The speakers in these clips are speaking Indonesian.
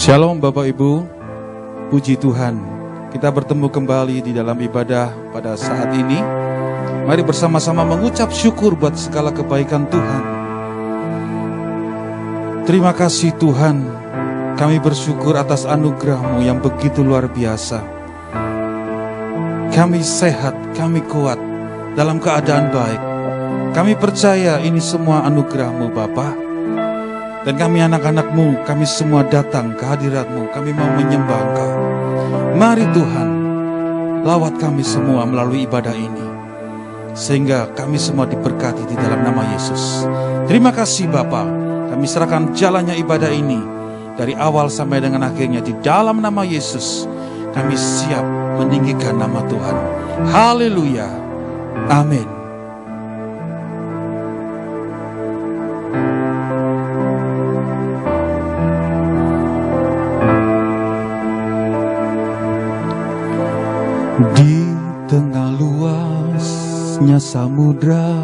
Shalom Bapak Ibu, puji Tuhan. Kita bertemu kembali di dalam ibadah pada saat ini. Mari bersama-sama mengucap syukur buat segala kebaikan Tuhan. Terima kasih Tuhan, kami bersyukur atas anugerah-Mu yang begitu luar biasa. Kami sehat, kami kuat, dalam keadaan baik. Kami percaya ini semua anugerah-Mu Bapa. Dan kami anak-anak-Mu, kami semua datang ke hadirat-Mu, kami mau menyembah Engkau. Mari Tuhan, lawat kami semua melalui ibadah ini, sehingga kami semua diberkati di dalam nama Yesus. Terima kasih Bapa, kami serahkan jalannya ibadah ini, dari awal sampai dengan akhirnya di dalam nama Yesus. Kami siap meninggikan nama Tuhan. Haleluya, amin. Di tengah luasnya samudra,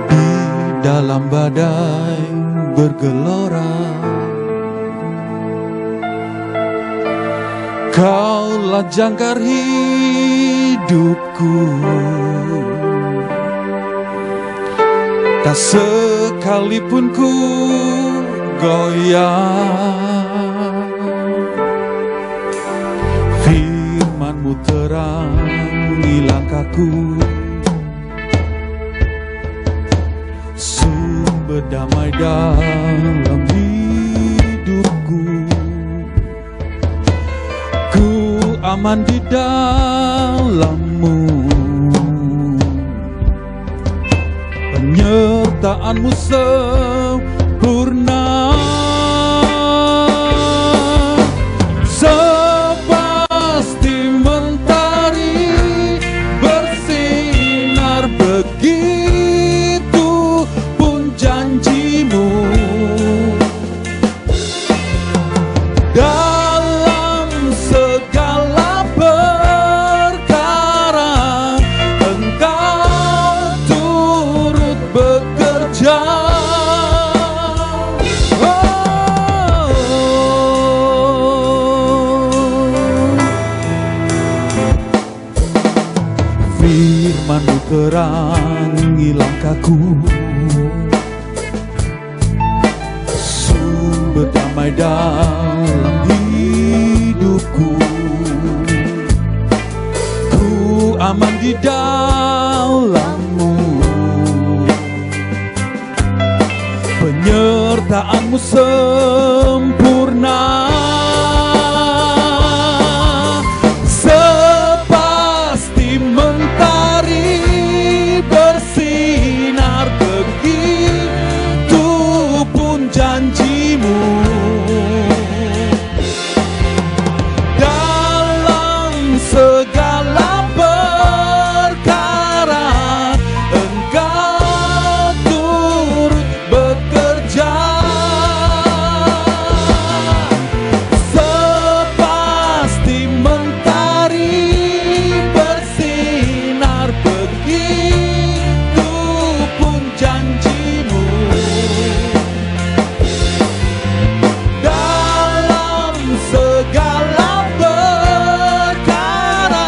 di dalam badai bergelora, Kaulah jangkar hidupku, tak sekalipun ku goyah. Firman-Mu terangi langkahku, sumber damai dalam hidupku. Ku aman di dalam-Mu, penyertaan-Mu sempurna. Sepasti mentari bersinar, begitu pun janji-Mu. Dalam segala perkara Engkau turut bekerja. Firman-Mu terangi langkahku, sumber damai dalam hidupku. Ku aman di dalam-Mu, penyertaan-Mu sempurna. Sepasti mentari bersinar, begitu pun janji-Mu. Dalam segala perkara Engkau turut bekerja. Sepasti mentari bersinar, begitu pun janji-Mu. Dalam segala perkara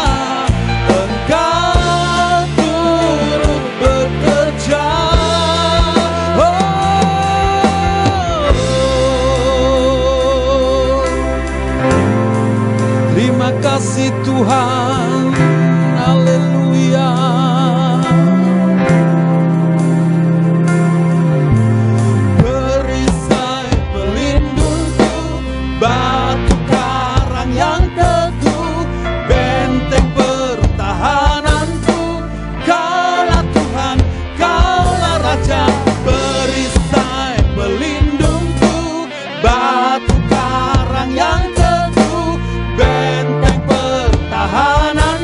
Engkau turut bekerja. Terima kasih Tuhan, haleluya. Perisai pelindungku, batu karang yang teguh, benteng pertahananku. Kaulah Tuhan, Kaulah Raja. Perisai pelindungku, batu karang yang teguh, benteng pertahanan.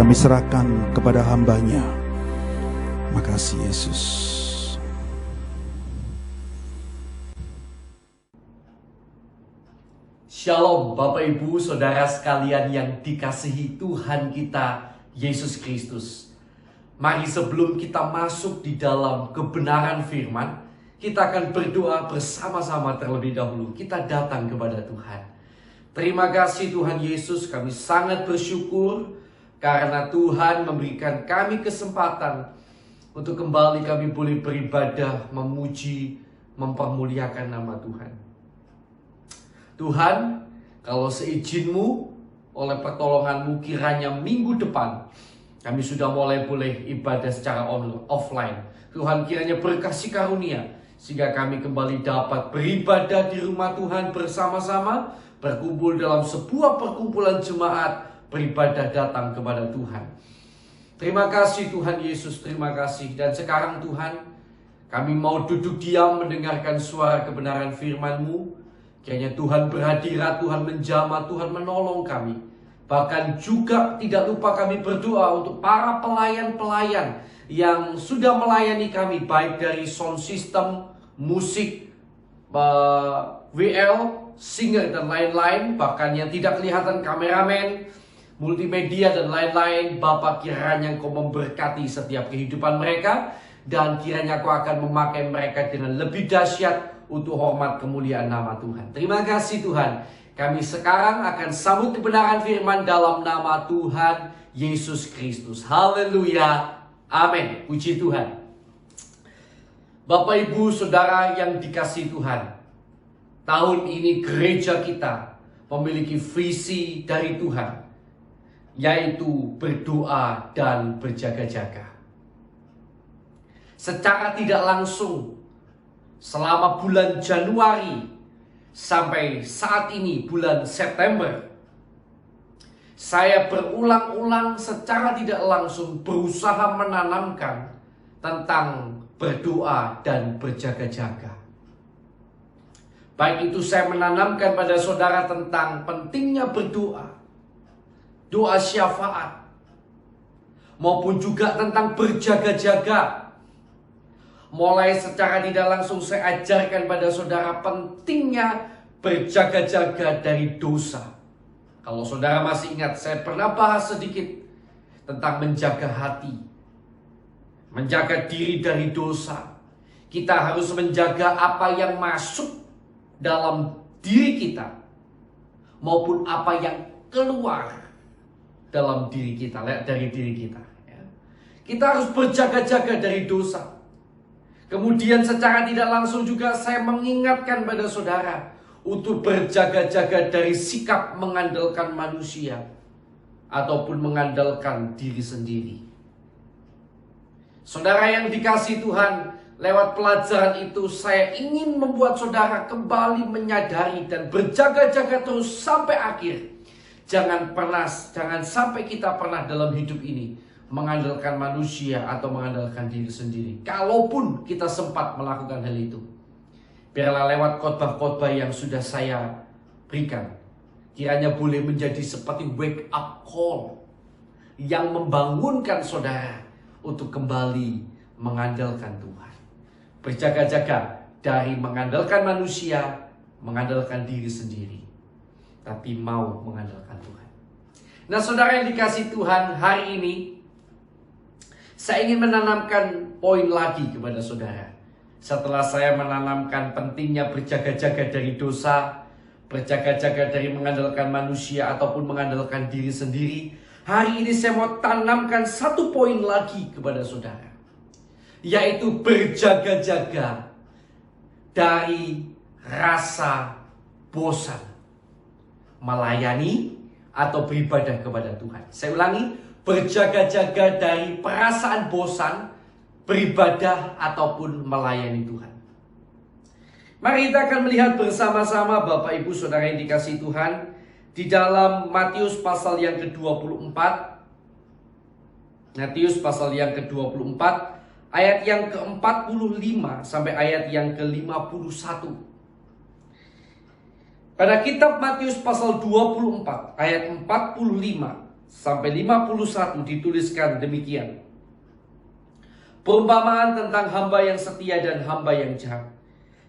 kami serahkan kepada hamba-Nya. Makasih Yesus. Shalom Bapak Ibu Saudara sekalian yang dikasihi Tuhan kita Yesus Kristus. Mari sebelum kita masuk di dalam kebenaran firman, kita akan berdoa bersama-sama terlebih dahulu. Kita datang kepada Tuhan. Terima kasih Tuhan Yesus, kami sangat bersyukur karena Tuhan memberikan kami kesempatan untuk kembali kami boleh beribadah, memuji, mempermuliakan nama Tuhan. Tuhan, kalau seizin-Mu, oleh pertolongan-Mu kiranya minggu depan kami sudah mulai boleh ibadah secara offline. Tuhan kiranya berkasih karunia sehingga kami kembali dapat beribadah di rumah Tuhan bersama-sama, berkumpul dalam sebuah perkumpulan jemaat, beribadah datang kepada Tuhan. Terima kasih Tuhan Yesus, terima kasih. Dan sekarang Tuhan, kami mau duduk diam mendengarkan suara kebenaran firman-Mu. Kiranya Tuhan berhadirat, Tuhan menjamah, Tuhan menolong kami. Bahkan juga tidak lupa kami berdoa untuk para pelayan-pelayan yang sudah melayani kami, baik dari sound system, musik, WL, singer dan lain-lain, bahkan yang tidak kelihatan kameramen, multimedia dan lain-lain. Bapa, kiranya Engkau memberkati setiap kehidupan mereka, dan kiranya Engkau akan memakai mereka dengan lebih dahsyat untuk hormat kemuliaan nama Tuhan. Terima kasih Tuhan. Kami sekarang akan sambut kebenaran firman dalam nama Tuhan Yesus Kristus. Haleluya. Amin. Puji Tuhan. Bapak Ibu Saudara yang dikasihi Tuhan, tahun ini gereja kita memiliki visi dari Tuhan, yaitu berdoa dan berjaga-jaga. Secara tidak langsung, selama bulan Januari sampai saat ini bulan September, saya berulang-ulang secara tidak langsung berusaha menanamkan tentang berdoa dan berjaga-jaga. Baik itu saya menanamkan pada saudara tentang pentingnya berdoa, doa syafaat, maupun juga tentang berjaga-jaga. Mulai secara tidak langsung saya ajarkan pada saudara pentingnya berjaga-jaga dari dosa. Kalau saudara masih ingat, saya pernah bahas sedikit tentang menjaga hati, menjaga diri dari dosa. Kita harus menjaga apa yang masuk dalam diri kita, maupun apa yang keluar dalam diri kita, dari diri kita. Kita harus berjaga-jaga dari dosa. Kemudian secara tidak langsung juga saya mengingatkan pada saudara untuk berjaga-jaga dari sikap mengandalkan manusia ataupun mengandalkan diri sendiri. Saudara yang dikasihi Tuhan, lewat pelajaran itu saya ingin membuat saudara kembali menyadari dan berjaga-jaga terus sampai akhir. Jangan sampai kita pernah dalam hidup ini mengandalkan manusia atau mengandalkan diri sendiri. Kalaupun kita sempat melakukan hal itu, biarlah lewat khotbah-khotbah yang sudah saya berikan, kiranya boleh menjadi seperti wake up call yang membangunkan saudara untuk kembali mengandalkan Tuhan. Berjaga-jaga dari mengandalkan manusia, mengandalkan diri sendiri, tapi mau mengandalkan Tuhan. Nah saudara yang dikasihi Tuhan, hari ini saya ingin menanamkan poin lagi kepada saudara. Setelah saya menanamkan pentingnya berjaga-jaga dari dosa, berjaga-jaga dari mengandalkan manusia ataupun mengandalkan diri sendiri, hari ini saya mau tanamkan satu poin lagi kepada saudara, yaitu berjaga-jaga dari rasa bosan melayani atau beribadah kepada Tuhan. Saya ulangi, berjaga-jaga dari perasaan bosan beribadah ataupun melayani Tuhan. Mari kita akan melihat bersama-sama Bapak Ibu Saudara yang dikasihi Tuhan, di dalam Matius pasal yang ke-24. Matius pasal yang ke-24 ayat yang ke-45 sampai ayat yang ke-51. Pada kitab Matius pasal 24 ayat 45 sampai 51 dituliskan demikian. Perumpamaan tentang hamba yang setia dan hamba yang jahat.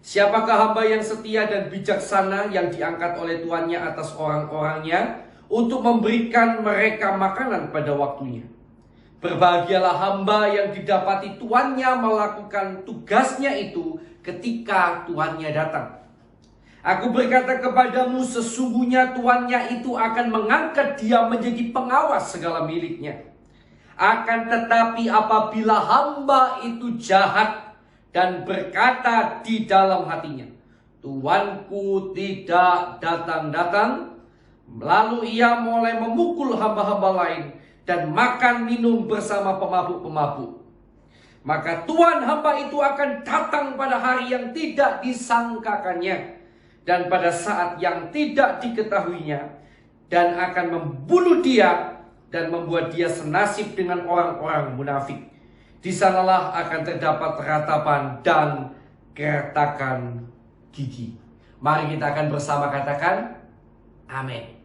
Siapakah hamba yang setia dan bijaksana yang diangkat oleh tuannya atas orang-orangnya untuk memberikan mereka makanan pada waktunya? Berbahagialah hamba yang didapati tuannya melakukan tugasnya itu ketika tuannya datang. Aku berkata kepadamu, sesungguhnya tuannya itu akan mengangkat dia menjadi pengawas segala miliknya. Akan tetapi apabila hamba itu jahat dan berkata di dalam hatinya, tuanku tidak datang-datang, lalu ia mulai memukul hamba-hamba lain dan makan minum bersama pemabuk-pemabuk, maka tuan hamba itu akan datang pada hari yang tidak disangkakannya dan pada saat yang tidak diketahuinya, dan akan membunuh dia dan membuat dia senasib dengan orang-orang munafik. Di sanalah akan terdapat ratapan dan keretakan gigi. Mari kita akan bersama katakan amin.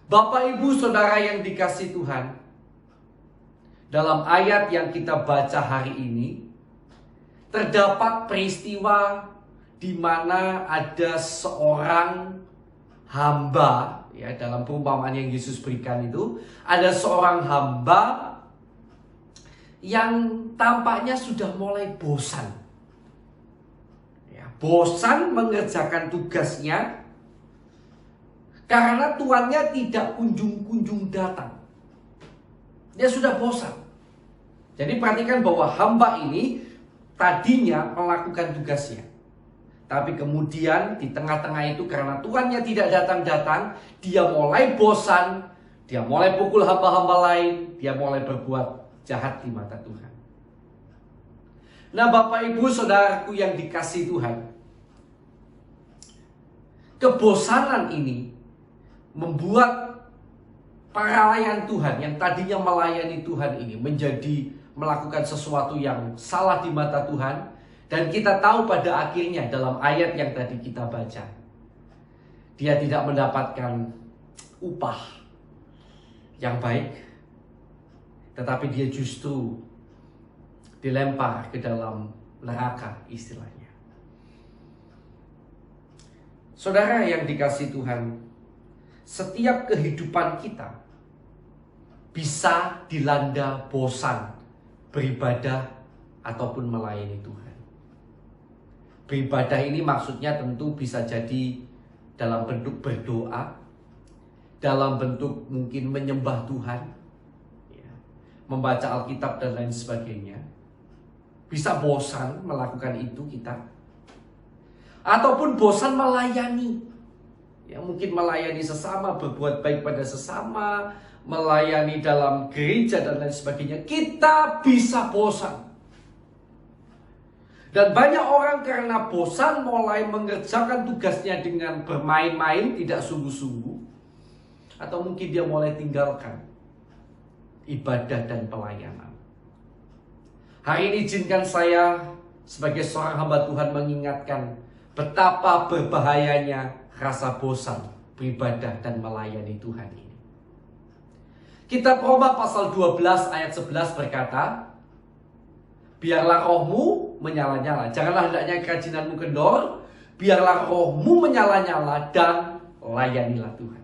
Bapak, Ibu, Saudara yang dikasihi Tuhan, dalam ayat yang kita baca hari ini terdapat peristiwa di mana ada seorang hamba, ya, dalam perumpamaan yang Yesus berikan itu ada seorang hamba yang tampaknya sudah mulai bosan, ya, bosan mengerjakan tugasnya karena tuannya tidak kunjung-kunjung datang. Dia sudah bosan. Jadi perhatikan bahwa hamba ini tadinya melakukan tugasnya, tapi kemudian di tengah-tengah itu karena tuannya tidak datang-datang, dia mulai bosan, dia mulai pukul hamba-hamba lain, dia mulai berbuat jahat di mata Tuhan. Nah, Bapak, Ibu, Saudaraku yang dikasihi Tuhan, kebosanan ini membuat pelayan Tuhan yang tadinya melayani Tuhan ini menjadi melakukan sesuatu yang salah di mata Tuhan. Dan kita tahu pada akhirnya dalam ayat yang tadi kita baca, dia tidak mendapatkan upah yang baik, tetapi dia justru dilempar ke dalam neraka istilahnya. Saudara yang dikasihi Tuhan, setiap kehidupan kita bisa dilanda bosan beribadah ataupun melayani Tuhan. Beribadah ini maksudnya tentu bisa jadi dalam bentuk berdoa, dalam bentuk mungkin menyembah Tuhan, ya, membaca Alkitab dan lain sebagainya. Bisa bosan melakukan itu kita, ataupun bosan melayani, ya, mungkin melayani sesama, berbuat baik pada sesama, melayani dalam gereja dan lain sebagainya. Kita bisa bosan. Dan banyak orang karena bosan mulai mengerjakan tugasnya dengan bermain-main, tidak sungguh-sungguh. Atau mungkin dia mulai tinggalkan ibadah dan pelayanan. Hari ini izinkan saya sebagai seorang hamba Tuhan mengingatkan betapa berbahayanya rasa bosan beribadah dan melayani Tuhan ini. Kitab Roma pasal 12 ayat 11 berkata, biarlah rohmu menyala-nyala, janganlah hendaknya kerajinanmu kendor, biarlah rohmu menyala-nyala dan layanilah Tuhan.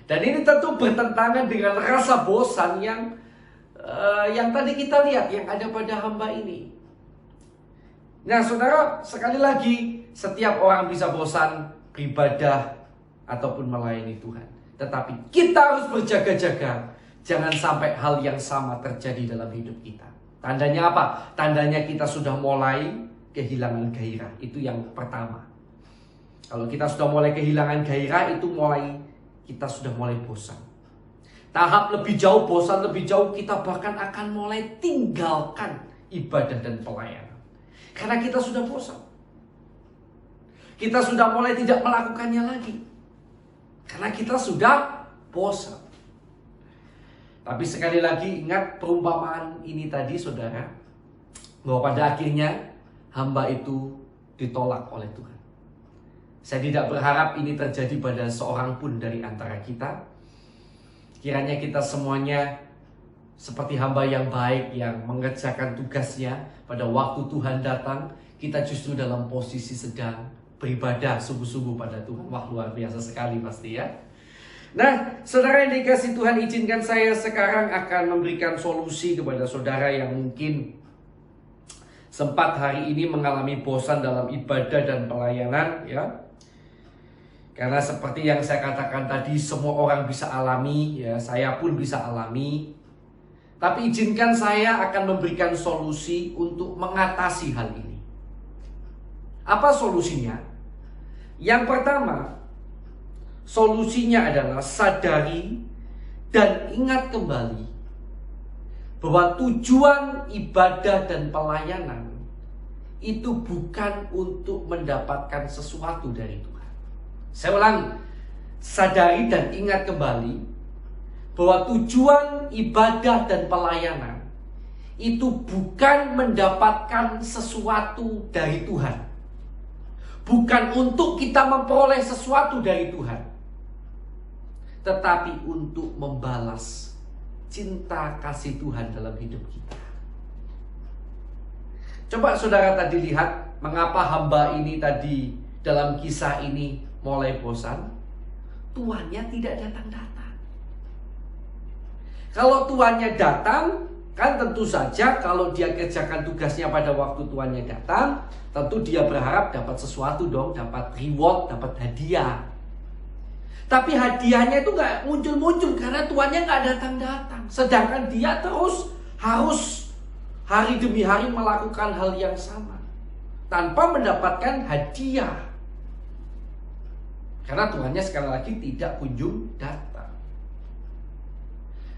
Dan ini tentu bertentangan dengan rasa bosan yang tadi kita lihat yang ada pada hamba ini. Nah, saudara, sekali lagi, setiap orang bisa bosan beribadah ataupun melayani Tuhan. Tetapi kita harus berjaga-jaga, jangan sampai hal yang sama terjadi dalam hidup kita. Tandanya apa? Tandanya kita sudah mulai kehilangan gairah. Itu yang pertama. Kalau kita sudah mulai kehilangan gairah, itu kita sudah mulai bosan. Tahap lebih jauh, bosan lebih jauh, kita bahkan akan mulai tinggalkan ibadah dan pelayanan. Karena kita sudah bosan. Kita sudah mulai tidak melakukannya lagi. Karena kita sudah bosan. Tapi sekali lagi ingat perumpamaan ini tadi, saudara, bahwa pada akhirnya hamba itu ditolak oleh Tuhan. Saya tidak berharap ini terjadi pada seorang pun dari antara kita. Kiranya kita semuanya seperti hamba yang baik yang mengerjakan tugasnya pada waktu Tuhan datang, kita justru dalam posisi sedang beribadah sungguh-sungguh pada Tuhan. Wah, luar biasa sekali pasti ya. Nah, saudara yang dikasih Tuhan, izinkan saya sekarang akan memberikan solusi kepada saudara yang mungkin sempat hari ini mengalami bosan dalam ibadah dan pelayanan ya. Karena seperti yang saya katakan tadi, semua orang bisa alami ya, saya pun bisa alami. Tapi izinkan saya akan memberikan solusi untuk mengatasi hal ini. Apa solusinya? Yang pertama, solusinya adalah sadari dan ingat kembali bahwa tujuan ibadah dan pelayanan itu bukan untuk mendapatkan sesuatu dari Tuhan. Saya ulangi, sadari dan ingat kembali bahwa tujuan ibadah dan pelayanan itu bukan mendapatkan sesuatu dari Tuhan. Bukan untuk kita memperoleh sesuatu dari Tuhan, tetapi untuk membalas cinta kasih Tuhan dalam hidup kita. Coba saudara tadi lihat mengapa hamba ini tadi dalam kisah ini mulai bosan. Tuannya tidak datang-datang. Kalau tuannya datang, kan tentu saja kalau dia kerjakan tugasnya pada waktu tuannya datang, tentu dia berharap dapat sesuatu dong, dapat reward, dapat hadiah. Tapi hadiahnya itu gak muncul-muncul karena tuannya gak datang-datang. Sedangkan dia terus harus hari demi hari melakukan hal yang sama tanpa mendapatkan hadiah. Karena tuannya sekali lagi tidak kunjung datang.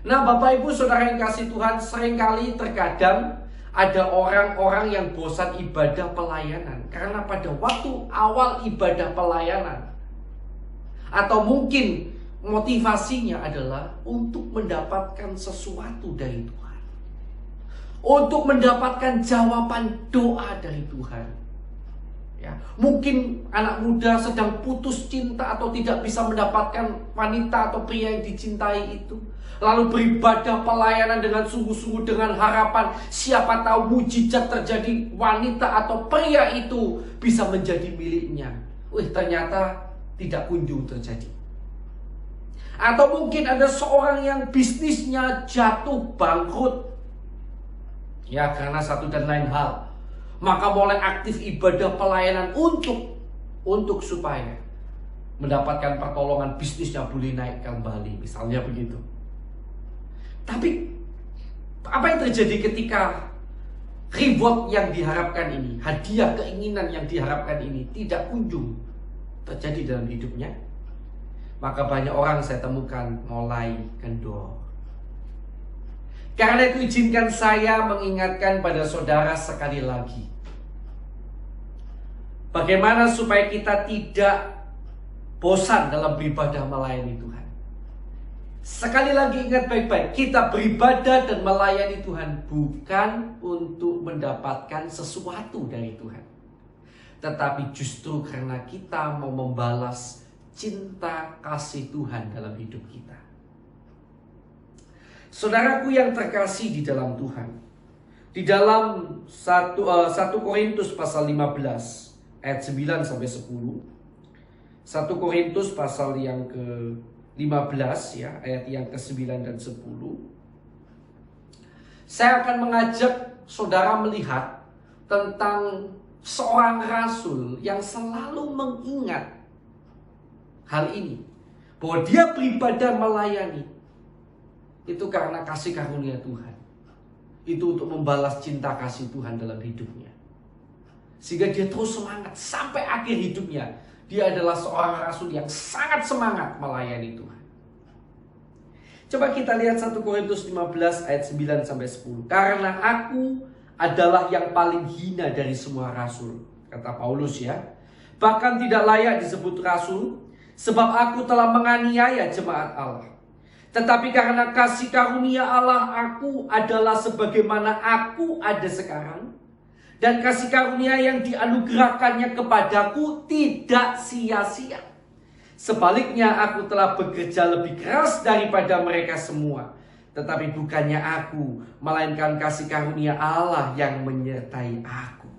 Nah, Bapak Ibu Saudara yang kasih Tuhan, seringkali terkadang ada orang-orang yang bosan ibadah pelayanan karena pada waktu awal ibadah pelayanan, atau mungkin motivasinya adalah untuk mendapatkan sesuatu dari Tuhan, untuk mendapatkan jawaban doa dari Tuhan. Ya, mungkin anak muda sedang putus cinta atau tidak bisa mendapatkan wanita atau pria yang dicintai itu, lalu beribadah pelayanan dengan sungguh-sungguh dengan harapan siapa tahu mujizat terjadi, wanita atau pria itu bisa menjadi miliknya. Ternyata tidak kunjung terjadi. Atau mungkin ada seorang yang bisnisnya jatuh bangkrut ya karena satu dan lain hal, maka mulai aktif ibadah pelayanan untuk supaya mendapatkan pertolongan, bisnisnya boleh naik kembali, misalnya begitu. Tapi apa yang terjadi ketika reward yang diharapkan ini, hadiah keinginan yang diharapkan ini tidak kunjung terjadi dalam hidupnya? Maka banyak orang saya temukan mulai kendor. Karena itu izinkan saya mengingatkan pada saudara sekali lagi, bagaimana supaya kita tidak bosan dalam beribadah melayani Tuhan. Sekali lagi ingat baik-baik, kita beribadah dan melayani Tuhan bukan untuk mendapatkan sesuatu dari Tuhan, tetapi justru karena kita mau membalas cinta kasih Tuhan dalam hidup kita. Saudaraku yang terkasih di dalam Tuhan, di dalam 1 Korintus pasal 15 ayat 9 sampai 10. 1 Korintus pasal yang ke-15 ya, ayat yang ke-9 dan 10. Saya akan mengajak saudara melihat tentang seorang rasul yang selalu mengingat hal ini, bahwa dia beribadah melayani itu karena kasih karunia Tuhan. Itu untuk membalas cinta kasih Tuhan dalam hidupnya, sehingga dia terus semangat sampai akhir hidupnya. Dia adalah seorang rasul yang sangat semangat melayani Tuhan. Coba kita lihat 1 Korintus 15 ayat 9 sampai 10. Karena aku adalah yang paling hina dari semua rasul, kata Paulus ya. Bahkan tidak layak disebut rasul, sebab aku telah menganiaya jemaat Allah. Tetapi karena kasih karunia Allah, aku adalah sebagaimana aku ada sekarang. Dan kasih karunia yang dianugerahkannya kepadaku tidak sia-sia. Sebaliknya aku telah bekerja lebih keras daripada mereka semua. Tetapi bukannya aku, melainkan kasih karunia Allah yang menyertai aku.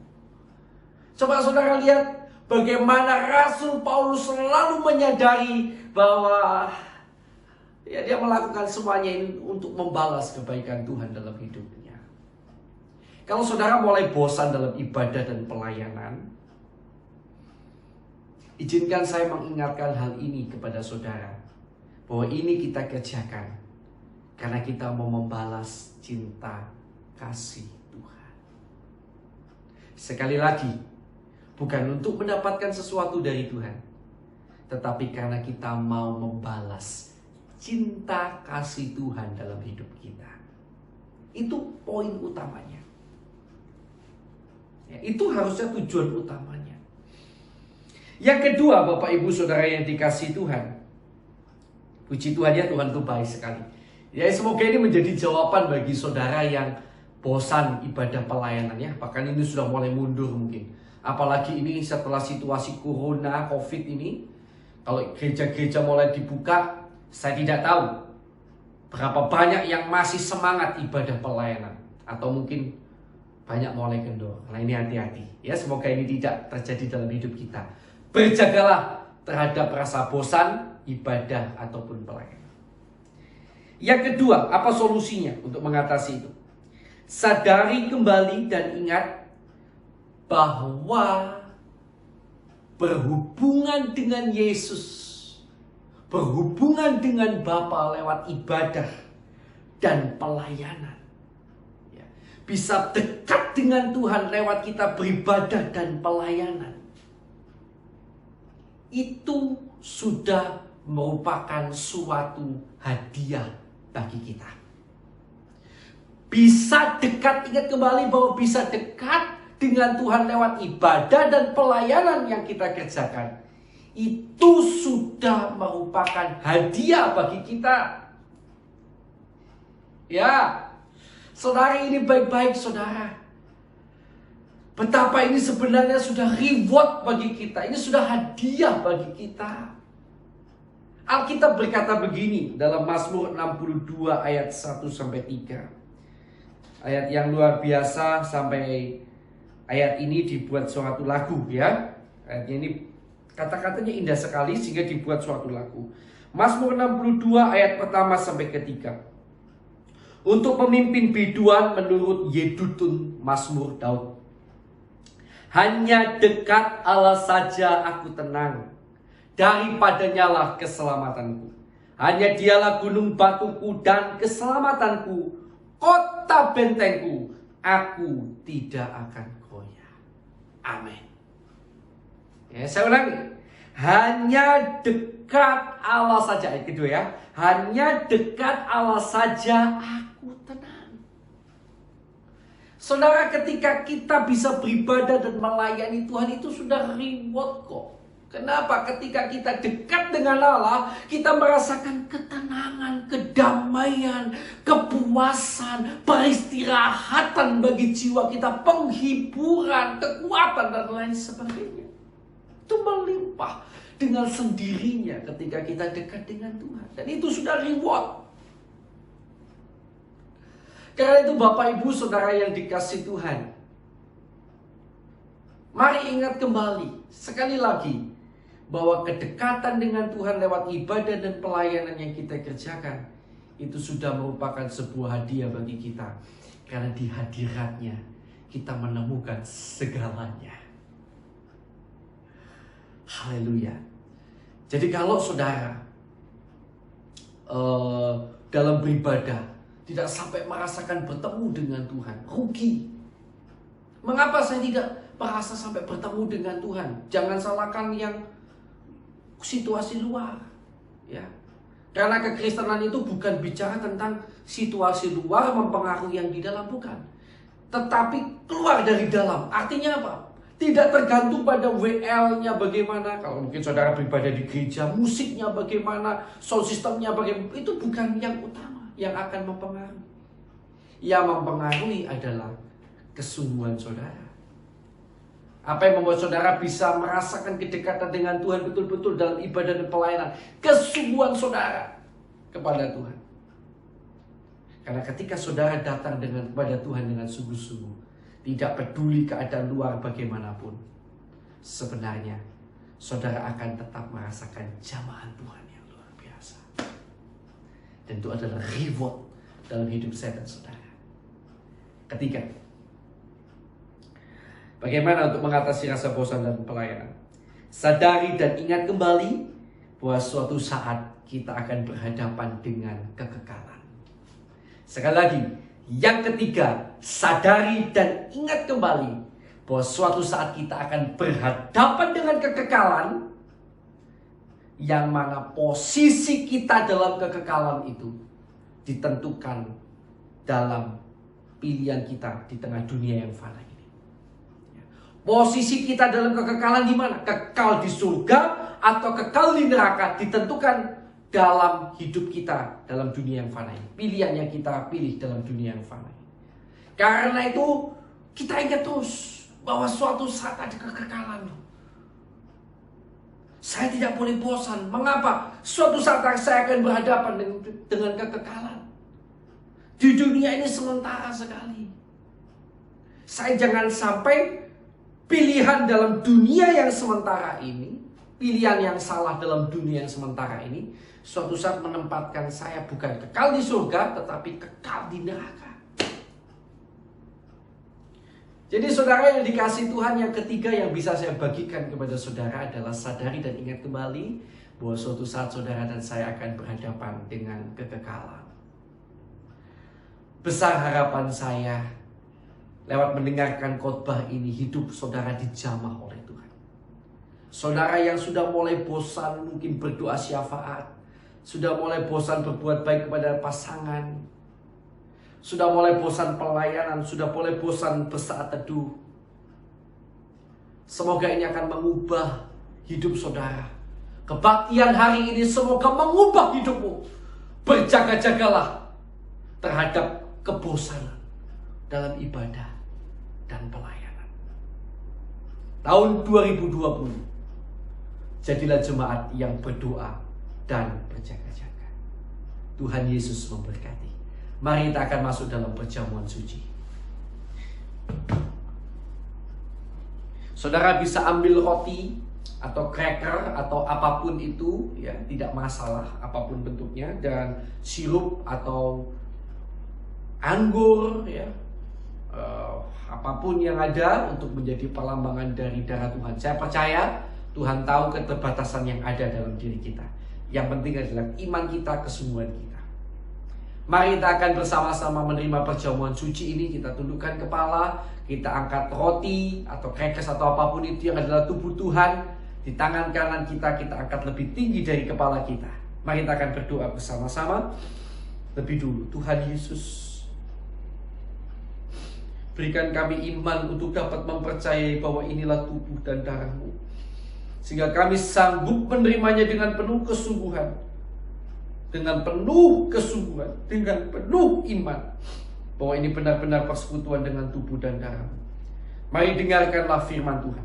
Coba saudara lihat bagaimana Rasul Paulus selalu menyadari bahwa dia melakukan semuanya ini untuk membalas kebaikan Tuhan dalam hidupnya. Kalau saudara mulai bosan dalam ibadah dan pelayanan, izinkan saya mengingatkan hal ini kepada saudara. Bahwa ini kita kerjakan karena kita mau membalas cinta kasih Tuhan. Sekali lagi, bukan untuk mendapatkan sesuatu dari Tuhan, tetapi karena kita mau membalas cinta kasih Tuhan dalam hidup kita. Itu poin utamanya. Ya, itu harusnya tujuan utamanya. Yang kedua, Bapak Ibu Saudara yang dikasihi Tuhan, puji Tuhan ya, Tuhan itu baik sekali. Ya, semoga ini menjadi jawaban bagi saudara yang bosan ibadah pelayanannya. Bahkan ini sudah mulai mundur mungkin. Apalagi ini setelah situasi corona, covid ini. Kalau gereja-gereja mulai dibuka, saya tidak tahu berapa banyak yang masih semangat ibadah pelayanan. Atau mungkin banyak mulai kendor. Nah, ini hati-hati. Ya, semoga ini tidak terjadi dalam hidup kita. Berjagalah terhadap rasa bosan, ibadah ataupun pelayanan. Yang kedua, apa solusinya untuk mengatasi itu? Sadari kembali dan ingat bahwa berhubungan dengan Yesus, berhubungan dengan Bapa lewat ibadah dan pelayanan, ya, bisa dekat dengan Tuhan lewat kita beribadah dan pelayanan. Itu sudah merupakan suatu hadiah bagi kita. Bisa dekat, ingat kembali bahwa bisa dekat dengan Tuhan lewat ibadah dan pelayanan yang kita kerjakan. Itu sudah merupakan hadiah bagi kita. Ya, saudara, ini baik-baik saudara. Betapa ini sebenarnya sudah reward bagi kita. Ini sudah hadiah bagi kita. Alkitab berkata begini dalam Mazmur 62 ayat 1-3. Ayat yang luar biasa, sampai ayat ini dibuat suatu lagu ya. Ayat ini kata-katanya indah sekali sehingga dibuat suatu lagu. Mazmur 62 ayat pertama sampai ketiga. Untuk pemimpin biduan menurut Yedutun Mazmur Daud. Hanya dekat Allah saja aku tenang. Daripadanya lah keselamatanku. Hanya dialah gunung batuku dan keselamatanku, kota bentengku. Aku tidak akan goyah. Amin. Ya, saya ulangi. Hanya dekat Allah saja. Ayat kedua ya. Hanya dekat Allah saja aku tenang. Saudara, ketika kita bisa beribadah dan melayani Tuhan, itu sudah reward kok. Kenapa? Ketika kita dekat dengan Allah, kita merasakan ketenangan, kedamaian, kepuasan, peristirahatan bagi jiwa kita, penghiburan, kekuatan, dan lain sebagainya. Itu melimpah dengan sendirinya ketika kita dekat dengan Tuhan. Dan itu sudah reward. Karena itu Bapak Ibu Saudara yang dikasihi Tuhan, mari ingat kembali sekali lagi bahwa kedekatan dengan Tuhan lewat ibadah dan pelayanan yang kita kerjakan itu sudah merupakan sebuah hadiah bagi kita. Karena di hadiratnya kita menemukan segalanya. Haleluya. Jadi kalau saudara dalam beribadah tidak sampai merasakan bertemu dengan Tuhan, rugi. Mengapa saya tidak merasa sampai bertemu dengan Tuhan? Jangan salahkan yang situasi luar, ya. Karena kekristenan itu bukan bicara tentang situasi luar mempengaruhi yang di dalam, bukan. Tetapi keluar dari dalam. Artinya apa? Tidak tergantung pada WL-nya bagaimana. Kalau mungkin saudara beribadah di gereja, musiknya bagaimana, sound systemnya bagaimana, itu bukan yang utama yang akan mempengaruhi. Yang mempengaruhi adalah kesungguhan saudara. Apa yang membuat saudara bisa merasakan kedekatan dengan Tuhan betul-betul dalam ibadah dan pelayanan? Kesungguhan saudara kepada Tuhan. Karena ketika saudara datang kepada Tuhan dengan sungguh-sungguh, tidak peduli keadaan luar bagaimanapun, sebenarnya saudara akan tetap merasakan jamahan Tuhan yang luar biasa. Dan itu adalah reward dalam hidup saya dan saudara. Ketiga, bagaimana untuk mengatasi rasa bosan dan pelayanan? Sadari dan ingat kembali bahwa suatu saat kita akan berhadapan dengan kekekalan. Sekali lagi, yang ketiga, sadari dan ingat kembali bahwa suatu saat kita akan berhadapan dengan kekekalan, yang mana posisi kita dalam kekekalan itu ditentukan dalam pilihan kita di tengah dunia yang fana ini. Posisi kita dalam kekekalan di mana? Kekal di surga atau kekal di neraka ditentukan dalam hidup kita dalam dunia yang fana ini. Pilihan yang kita pilih dalam dunia yang fana ini. Karena itu kita ingat terus bahwa suatu saat ada kekekalan. Saya tidak boleh bosan. Mengapa? Suatu saat saya akan berhadapan dengan kekekalan. Di dunia ini sementara sekali. Saya jangan sampai pilihan dalam dunia yang sementara ini, pilihan yang salah dalam dunia yang sementara ini, suatu saat menempatkan saya bukan kekal di surga, tetapi kekal di neraka. Jadi saudara yang dikasihi Tuhan, yang ketiga yang bisa saya bagikan kepada saudara adalah sadari dan ingat kembali bahwa suatu saat saudara dan saya akan berhadapan dengan kekekalan. Besar harapan saya lewat mendengarkan khotbah ini, hidup saudara dijamah oleh Tuhan. Saudara yang sudah mulai bosan mungkin berdoa syafaat, sudah mulai bosan berbuat baik kepada pasangan, sudah mulai bosan pelayanan, sudah mulai bosan bersaat teduh. Semoga ini akan mengubah hidup saudara. Kebaktian hari ini semoga mengubah hidupmu. Berjaga-jagalah terhadap kebosanan dalam ibadah dan pelayanan. Tahun 2020, jadilah jemaat yang berdoa dan berjaga-jaga. Tuhan Yesus memberkati. Mari kita akan masuk dalam perjamuan suci. Saudara bisa ambil roti atau cracker atau apapun itu, ya, tidak masalah apapun bentuknya, dan sirup atau anggur, ya, apapun yang ada untuk menjadi perlambangan dari darah Tuhan. Saya percaya Tuhan tahu keterbatasan yang ada dalam diri kita. Yang penting adalah iman kita, kesungguhan kita. Mari kita akan bersama-sama menerima perjamuan suci ini. Kita tundukkan kepala, kita angkat roti atau crackers atau apapun itu yang adalah tubuh Tuhan. Di tangan kanan kita, kita angkat lebih tinggi dari kepala kita. Mari kita akan berdoa bersama-sama. Lebih dulu, Tuhan Yesus, berikan kami iman untuk dapat mempercayai bahwa inilah tubuh dan darah-Mu, sehingga kami sanggup menerimanya dengan penuh kesungguhan, dengan penuh iman, bahwa ini benar-benar persekutuan dengan tubuh dan darah-Mu. Mari dengarkanlah firman Tuhan.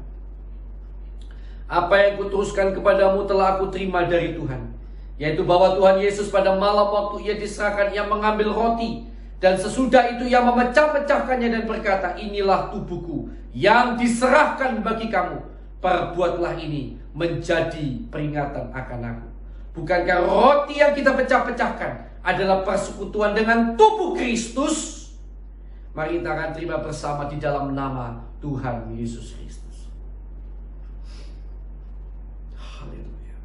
Apa yang kuteruskan kepadamu telah aku terima dari Tuhan, yaitu bahwa Tuhan Yesus pada malam waktu Ia diserahkan, Ia mengambil roti, dan sesudah itu Ia memecah-mecahkannya dan berkata, inilah tubuhku yang diserahkan bagi kamu. Perbuatlah ini menjadi peringatan akan aku. Bukankah roti yang kita pecah-pecahkan adalah persekutuan dengan tubuh Kristus? Mari kita akan terima bersama di dalam nama Tuhan Yesus Kristus. Haleluya.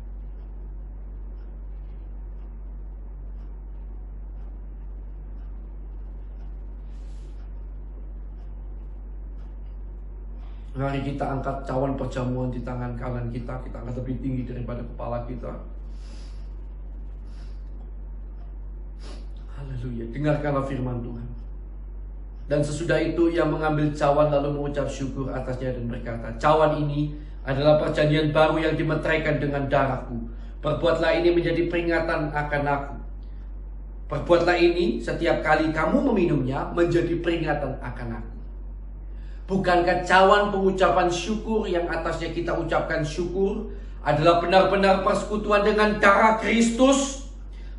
Mari kita angkat cawan perjamuan di tangan kanan kita. Kita angkat lebih tinggi daripada kepala kita. Haleluya. Dengarkanlah firman Tuhan. Dan sesudah itu Ia mengambil cawan lalu mengucap syukur atasnya dan berkata, cawan ini adalah perjanjian baru yang dimeteraikan dengan darahku. Perbuatlah ini menjadi peringatan akan aku. Perbuatlah ini setiap kali kamu meminumnya menjadi peringatan akan aku. Bukankah cawan pengucapan syukur yang atasnya kita ucapkan syukur adalah benar-benar persekutuan dengan darah Kristus?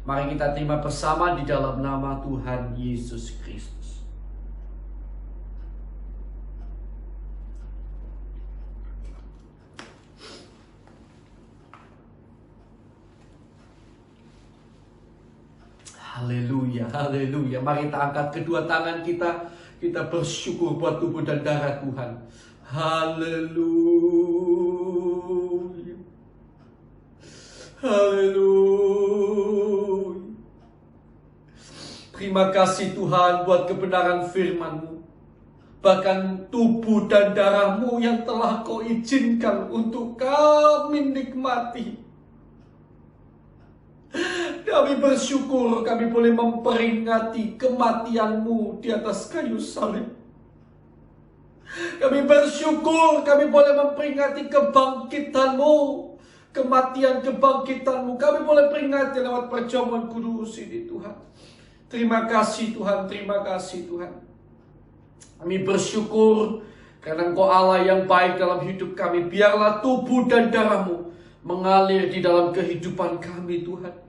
Mari kita terima bersama di dalam nama Tuhan Yesus Kristus. Haleluya, haleluya. Mari kita angkat kedua tangan kita. Kita bersyukur buat tubuh dan darah Tuhan. Haleluya. Haleluya. Terima kasih Tuhan buat kebenaran firman-Mu. Bahkan tubuh dan darah-Mu yang telah Kau izinkan untuk kami nikmati. Kami bersyukur kami boleh memperingati kematian-Mu di atas kayu salib. Kami bersyukur kami boleh memperingati kebangkitan-Mu, kematian kebangkitan-Mu. Kami boleh peringati lewat perjamuan kudus ini Tuhan. Terima kasih Tuhan, terima kasih Tuhan. Kami bersyukur karena Engkau Allah yang baik dalam hidup kami. Biarlah tubuh dan darah-Mu mengalir di dalam kehidupan kami Tuhan.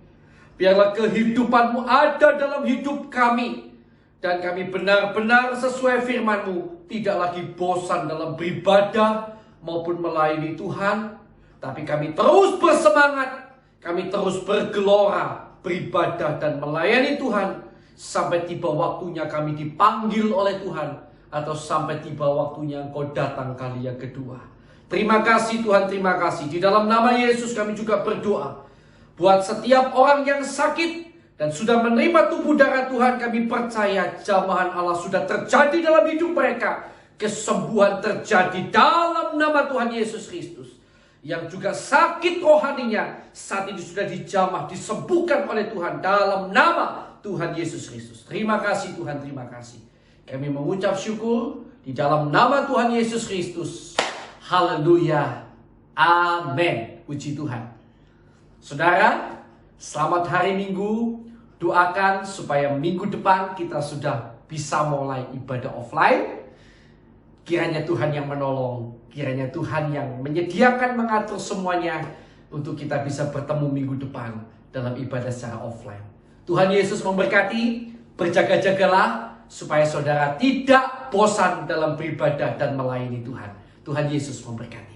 Biarlah kehidupan-Mu ada dalam hidup kami. Dan kami benar-benar sesuai firman-Mu. Tidak lagi bosan dalam beribadah maupun melayani Tuhan. Tapi kami terus bersemangat. Kami terus bergelora beribadah dan melayani Tuhan. Sampai tiba waktunya kami dipanggil oleh Tuhan. Atau sampai tiba waktunya Engkau datang kali yang kedua. Terima kasih Tuhan, terima kasih. Di dalam nama Yesus kami juga berdoa. Buat setiap orang yang sakit dan sudah menerima tubuh darah Tuhan, kami percaya jamahan Allah sudah terjadi dalam hidup mereka. Kesembuhan terjadi dalam nama Tuhan Yesus Kristus. Yang juga sakit rohaninya saat ini sudah dijamah, disembuhkan oleh Tuhan dalam nama Tuhan Yesus Kristus. Terima kasih Tuhan, terima kasih. Kami mengucap syukur di dalam nama Tuhan Yesus Kristus. Haleluya. Amin. Puji Tuhan. Saudara, selamat hari Minggu. Doakan supaya minggu depan kita sudah bisa mulai ibadah offline. Kiranya Tuhan yang menolong. Kiranya Tuhan yang menyediakan, mengatur semuanya untuk kita bisa bertemu minggu depan dalam ibadah secara offline. Tuhan Yesus memberkati. Berjaga-jagalah supaya saudara tidak bosan dalam beribadah dan melayani Tuhan. Tuhan Yesus memberkati.